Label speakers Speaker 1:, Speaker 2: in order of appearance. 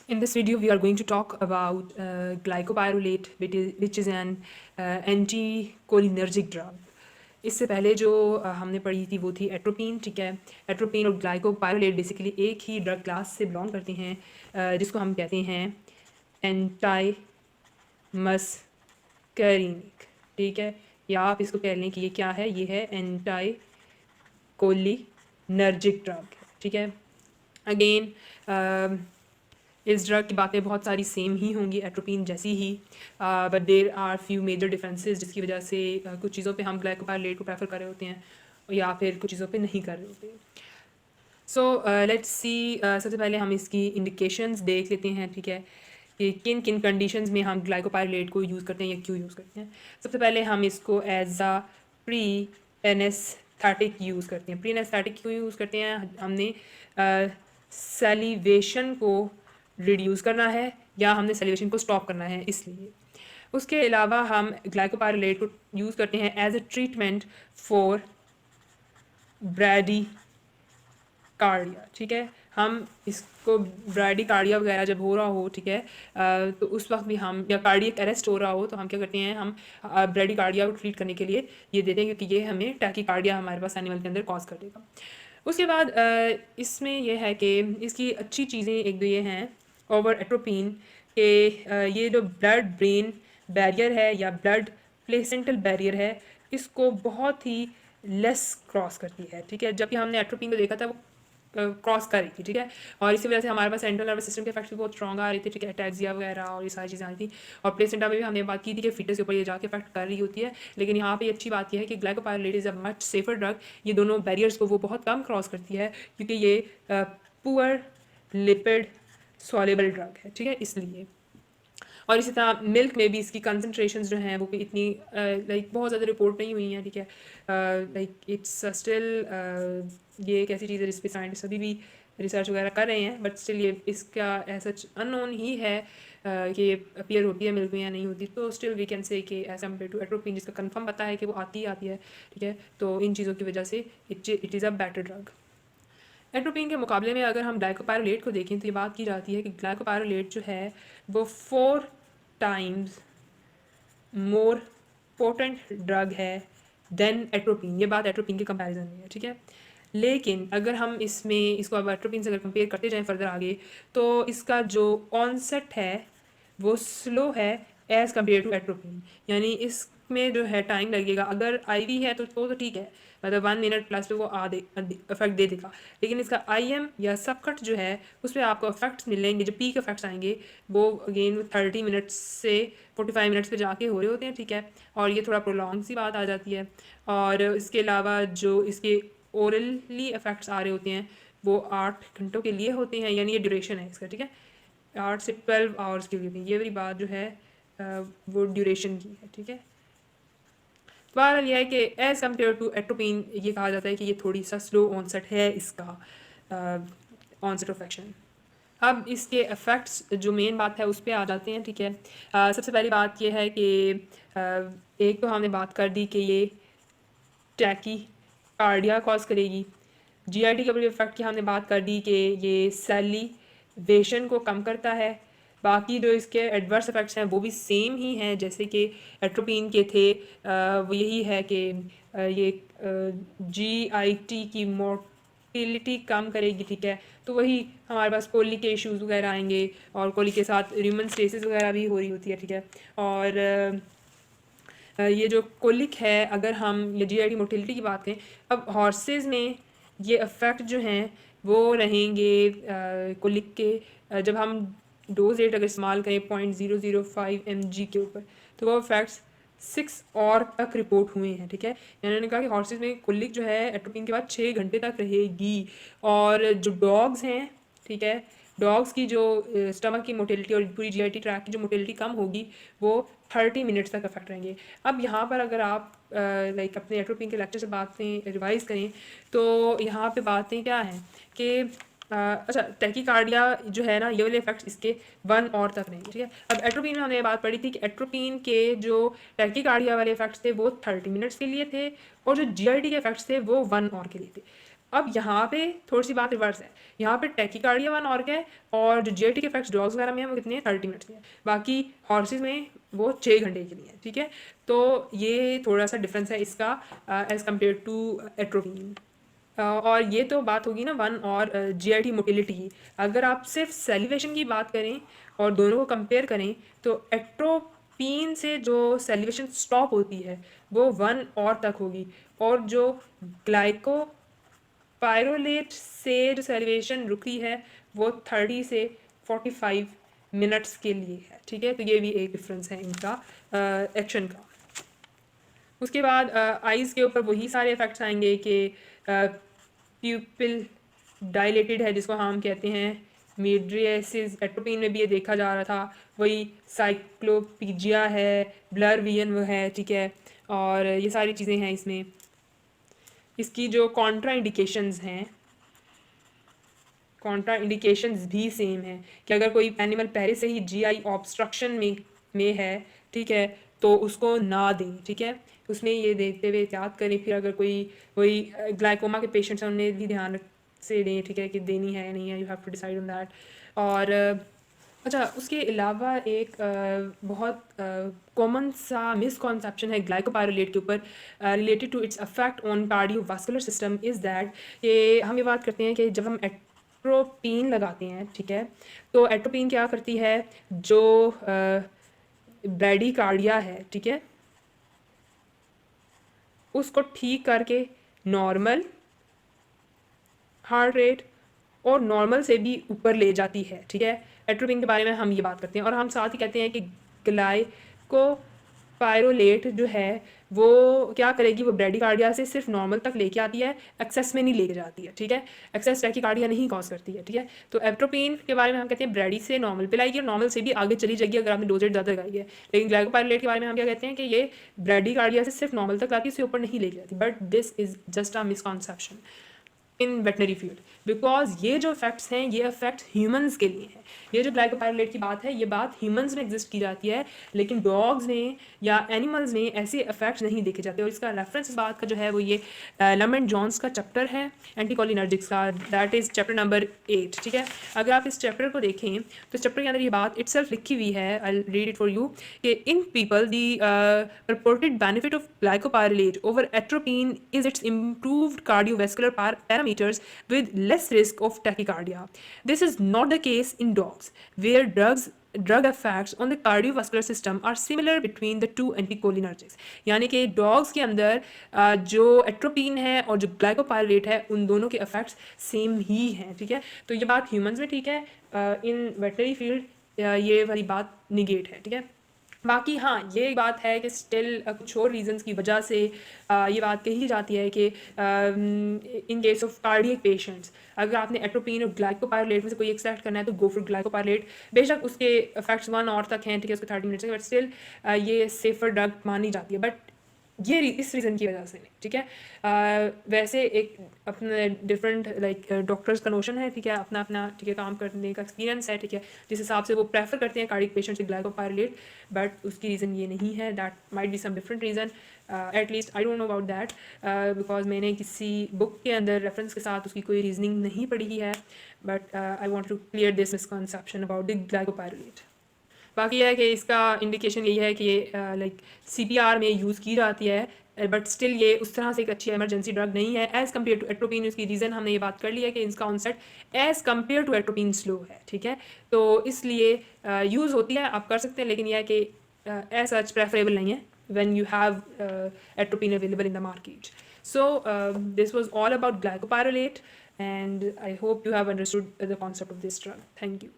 Speaker 1: In this video, we are going to talk about glycopyrrolate, which is an anticholinergic drug. इससे पहले जो हमने पढ़ी थी वो थी एट्रोपिन, ठीक है। एट्रोपिन और ग्लाइकोपायरोलेट बेसिकली एक ही ड्रग क्लास से बिलोंग करते हैं, जिसको हम कहते हैं एंटाई मस्कैरिनिक, ठीक है। या आप इसको कह लें कि ये क्या है, ये है एंटाई कोलिनर्जिक ड्रग, ठीक है। अगेन इस ड्रग की बातें बहुत सारी सेम ही होंगी एट्रोपिन जैसी ही, but there are few major differences जिसकी वजह से कुछ चीज़ों पे हम ग्लाइकोपायरोलेट को प्रेफर कर रहे होते हैं या फिर कुछ चीज़ों पे नहीं कर रहे होते। सो लेट्स सी, सबसे पहले हम इसकी इंडिकेशंस देख लेते हैं, ठीक है, कि किन किन कंडीशंस में हम ग्लाइकोपायरोलेट को यूज़ करते हैं या क्यों यूज़ करते हैं। सबसे पहले हम इसको as a pre anaesthetic use करते हैं। प्री एनेस्थेटिक क्यों यूज़ करते हैं? हमने सैलिवेशन को रिड्यूस करना है या हमने सैलिवेशन को स्टॉप करना है, इसलिए। उसके अलावा हम ग्लाइकोपायरोलेट को यूज़ करते हैं as a treatment for bradycardia, ठीक है। हम इसको ब्रैडीकार्डिया वगैरह जब हो रहा हो, ठीक है, तो उस वक्त भी हम, या कार्डियक अरेस्ट हो रहा हो, तो हम क्या करते हैं, हम ब्रैडीकार्डिया को ट्रीट करने के लिए ये देते हैं, क्योंकि ये हमें टैकीकार्डिया हमारे पास एनिमल के अंदर कॉज कर देगा। उसके बाद इसमें यह है कि इसकी अच्छी चीज़ें एक दो ये हैं ओवर एट्रोपिन के, ये जो ब्लड ब्रेन बैरियर है या ब्लड प्लेसेंटल बैरियर है, इसको बहुत ही लेस क्रॉस करती है, ठीक है। जबकि हमने एट्रोपिन को देखा था वो क्रॉस कर रही थी, ठीक है, और इसी वजह से हमारे पास सेंट्रल नर्वस सिस्टम के इफेक्ट्स भी बहुत स्ट्रॉन्ग आ रही थी, ठीक है, अटैक्सिया वगैरह और ये सारी चीज़ें आ रही थी। और प्लेसेंटा में भी हमने बात की थी कि फीटस के ऊपर ये जाके इफेक्ट कर रही होती है, लेकिन यहाँ पे अच्छी बात यह है कि ग्लाइकोपायरोलेट is a much safer drug. ये दोनों बैरियर्स को वो बहुत कम क्रॉस करती है, क्योंकि ये पुअर लिपिड सॉल्युबल ड्रग है, ठीक है, इसलिए। और इसी तरह मिल्क में भी इसकी कंसनट्रेशन जो हैं वो इतनी लाइक बहुत ज़्यादा रिपोर्ट नहीं हुई हैं, ठीक है। लाइक इट्स स्टिल, ये एक ऐसी चीज़ है जिस पे साइंटिस्ट अभी भी रिसर्च वगैरह कर रहे हैं, बट स्टिल ये इसका ऐसा अननोन ही है कि अपीयर होती है मिल्क में या नहीं होती। तो स्टिल वी कैन से कि एज कम्पेयर टू एट्रोपिन, जिसका कंफर्म पता है कि वो आती ही आती है, ठीक है, तो इन चीज़ों की वजह से it is a better drug. Atropine के मुकाबले में अगर हम ग्लाइकोपायरोलेट को देखें तो ये बात की जाती है कि ग्लाइकोपायरोलेट जो है वो 4 टाइम्स मोर पोटेंट ड्रग है देन एट्रोपिन। ये बात एट्रोपिन के कंपैरिजन में है, ठीक है। लेकिन अगर हम इसको अब एट्रोपिन से अगर कंपेयर करते जाएं फर्दर आगे, तो इसका जो ऑनसेट है वो स्लो है एज़ कम्पेयर टू एट्रोपिन, यानी इसमें जो है टाइम लगेगा। अगर आईवी है तो ठीक है, मतलब 1 मिनट प्लस पे वो इफेक्ट दे देगा। लेकिन इसका आईएम या सबकट जो है उस पर आपको इफेक्ट्स मिलेंगे, जो पीक इफेक्ट्स आएंगे वो अगेन 30 मिनट्स से 45 मिनट्स पे जाके हो रहे होते हैं, ठीक है। और ये थोड़ा प्रोलॉन्ग सी बात आ जाती है। और इसके अलावा जो इसके ओरली इफेक्ट्स आ रहे होते हैं वो 8 घंटों के लिए होते हैं, यानी ये ड्यूरेशन है इसका, ठीक है, 8 से 12 आवर्स के लिए। ये वाली बात जो है वो ड्यूरेशन की है, ठीक है। बहरहाल यह है कि एज़ कम्पेयर टू एट्रोपिन ये कहा जाता है कि ये थोड़ी सा स्लो ऑनसेट है इसका ऑनसेट ऑफ एक्शन। अब इसके इफ़ेक्ट्स जो मेन बात है उस पर आ जाते हैं, ठीक है। सबसे पहली बात यह है कि एक तो हमने बात कर दी कि ये टैकी कार्डिया कॉज करेगी। जीआईटी के इफेक्ट की हमने बात कर दी कि ये सैलिवेशन को कम करता है। बाकी जो इसके एडवर्स इफेक्ट्स हैं वो भी सेम ही हैं जैसे कि एट्रोपिन के थे। वो यही है कि ये जीआईटी की मोटिलिटी कम करेगी, ठीक है। तो वही हमारे पास कोली के इश्यूज़ वगैरह आएंगे, और कोली के साथ ह्यूमन स्टेसिस वगैरह भी हो रही होती है, ठीक है। और ये जो कोलिक है, अगर हम ये जीआईटी मोटिलिटी की बात करें, अब हॉर्सेस में ये इफ़ेक्ट जो हैं वो रहेंगे कोलिक के, जब हम डोज रेट अगर इस्तेमाल करें 0.005 mg के ऊपर, तो वो इफ़ेक्ट्स 6 और तक रिपोर्ट हुए हैं, ठीक है। इन्होंने कहा कि हॉर्सेस में कोलिक जो है एट्रोपिन के बाद 6 घंटे तक रहेगी। और जो डॉग्स हैं, ठीक है, डॉग्स की जो स्टमक की मोटिलिटी और पूरी जीआईटी ट्रैक की जो मोटिलिटी कम होगी वो 30 मिनट्स तक इफेक्ट रहेंगे। अब यहाँ पर अगर आप लाइक अपने एट्रोपिन के लेक्चर से बातें रिवाइज करें तो यहाँ पे बातें क्या हैं कि अच्छा, टैकीकार्डिया जो है ना, ये वाले इफेक्ट्स इसके 1 और तक रहेंगे, ठीक है। अब एट्रोपिन में हमने ये बात पढ़ी थी कि एट्रोपिन के जो टैकीकार्डिया वाले इफेक्ट्स थे वो 30 मिनट्स के लिए थे, और जो जीआईटी के इफेक्ट्स थे वो 1 और के लिए थे। अब यहाँ पे थोड़ी सी बात रिवर्स है, यहाँ पे टैकीकार्डिया 1 और क्या है, और जो जीआईटी के इफेक्ट्स डॉग्स वगैरह में है वो कितने हैं, 30 मिनट्स में है, बाकी हॉर्सेज में वो 6 घंटे के लिए है, ठीक है। तो ये थोड़ा सा डिफरेंस है इसका एज़ कम्पेयर टू एट्रोपिन। और ये तो बात होगी ना 1 और जीआईटी मोटिलिटी की। अगर आप सिर्फ सेलिवेशन की बात करें और दोनों को कंपेयर करें तो एट्रोपिन से जो सेलिवेशन स्टॉप होती है वो 1 और तक होगी, और जो ग्लाइको पायरोलेट से जो सेलिवेशन रुकी है वो 30 से 45 मिनट्स के लिए है, ठीक है। तो ये भी एक डिफरेंस है इनका एक्शन का। उसके बाद आइज़ के ऊपर वही सारे इफेक्ट्स आएंगे कि प्यूपिल डायलेटेड है जिसको हम कहते हैं मीड्रियासिस, एट्रोपिन में भी ये देखा जा रहा था, वही साइक्लोपीजिया है, ब्लर विजन वो है, ठीक है। और ये सारी चीज़ें हैं इसमें। इसकी जो कॉन्ट्रा इंडिकेशंस हैं, कॉन्ट्रा इंडिकेशंस भी सेम है कि अगर कोई एनिमल पहले से ही जीआई ऑब्स्ट्रक्शन में है, ठीक है, तो उसको ना दें, ठीक है। उसमें ये देखते हुए एहतियात करें। फिर अगर कोई कोई ग्लाइकोमा के पेशेंट्स हैं उन्हें भी ध्यान से दें, ठीक है, कि देनी है या नहीं है, you have to decide on that. और अच्छा, उसके अलावा एक बहुत कॉमन सा मिसकॉन्सेप्शन है ग्लाइकोपायरोलेट के ऊपर related to its affect on cardiovascular system is that, ये हम ये बात करते हैं कि जब हम एट्रोपिन लगाते हैं, ठीक है, तो एट्रोपिन क्या करती है, जो ब्रैडीकार्डिया है, ठीक है, उसको ठीक करके नॉर्मल हार्ट रेट और नॉर्मल से भी ऊपर ले जाती है, ठीक है। एट्रोपिन के बारे में हम ये बात करते हैं, और हम साथ ही कहते हैं कि ग्लाइकोपायरोलेट जो है वो क्या करेगी, वो ब्रैडीकार्डिया से सिर्फ नॉर्मल तक लेके आती है, एक्सेस में नहीं लेके जाती है, ठीक है। एक्सेस टैकीकार्डिया नहीं कॉज करती है, ठीक है। तो एट्रोपिन के बारे में हम कहते हैं ब्रैडी से नॉर्मल पे लाएगी और नॉर्मल से भी आगे चली जाएगी अगर आपने डोजेज ज़्यादा लगाई है। लेकिन ग्लाइकोपायरोलेट के बारे में हम क्या कहते हैं कि ये ब्रैडीकार्डिया से सिर्फ नॉर्मल तक लाती है, उससे ऊपर नहीं लेके जाती। But this is just a misconception in veterinary field, because ये जो इफेक्ट्स हैं ये इफेक्ट ह्यूमंस के लिए हैं। ये जो ग्लाइकोपायरोलेट की बात है ये बात ह्यूमंस में एग्जिस्ट की जाती है, लेकिन डॉग्स में या एनिमल्स में ऐसे इफेक्ट्स नहीं देखे जाते। और इसका रेफरेंस इस बात का जो है वो ये लमेंट जॉन्स का चैप्टर है एंटीकोलिनर्जिक्स का, दैट इज़ चैप्टर नंबर 8, ठीक है। अगर आप इस चैप्टर को देखें तो इस चैप्टर के अंदर ये बात इटसेल्फ लिखी हुई है, I read it for you, कि in people the purported benefit of glycopyrrolate over atropine is its improved cardiovascular parameters with less risk of tachycardia. This is not the case in dogs, where drug effects on the cardiovascular system are similar between the two anticholinergics. यानी कि dogs के अंदर जो atropine है और जो ग्लाइकोपायरोलेट है उन दोनों के इफेक्ट्स सेम ही हैं, ठीक है। तो ये बात ह्यूमंस में ठीक है, इन वेटनरी फील्ड ये वाली बात निगेट है, ठीक है। बाकी हाँ, ये बात है कि स्टिल कुछ और रीजंस की वजह से ये बात कही जाती है कि in case of cardiac patients अगर आपने एट्रोपिन और ग्लाइकोपायरोलेट में से कोई एक सेलेक्ट करना है तो गो फॉर ग्लाइकोपायरोलेट। बेशक उसके इफेक्ट्स 1 और तक हैं, ठीक है, उसके 30 मिनट्स, बट स्टिल ये सेफर ड्रग मानी जाती है। बट ये इस रीज़न की वजह से नहीं, ठीक है। वैसे एक अपने डिफरेंट लाइक डॉक्टर्स का नोशन है, ठीक है, अपना अपना, ठीक है, काम करने का एक्सपीरियंस है, ठीक है, जिस हिसाब से वो प्रेफर करते हैं कार्डियक पेशेंट्स ग्लाइकोपायरोलेट, बट उसकी रीज़न ये नहीं है, that might be some different reason, at least I don't know about that, because मैंने किसी बुक के अंदर रेफरेंस के साथ उसकी कोई रीजनिंग नहीं पढ़ी है, but I want to clear this misconception about the glycopyrrolate. बाकी यह है कि इसका इंडिकेशन यही है कि ये लाइक CPR में यूज़ की जाती है, बट स्टिल ये उस तरह से एक अच्छी इमरजेंसी ड्रग नहीं है एज़ कम्पेयर टू एट्रोपिन। इसकी रीज़न हमने ये बात कर ली है कि इसका onset as compare to atropine slow है, ठीक है। तो इसलिए यूज़ होती है, आप कर सकते हैं, लेकिन यह है कि एज सच प्रेफरेबल नहीं है when you have atropine available in the market. So this was all about glycopyrrolate, and I hope you have understood the concept of this drug. Thank you.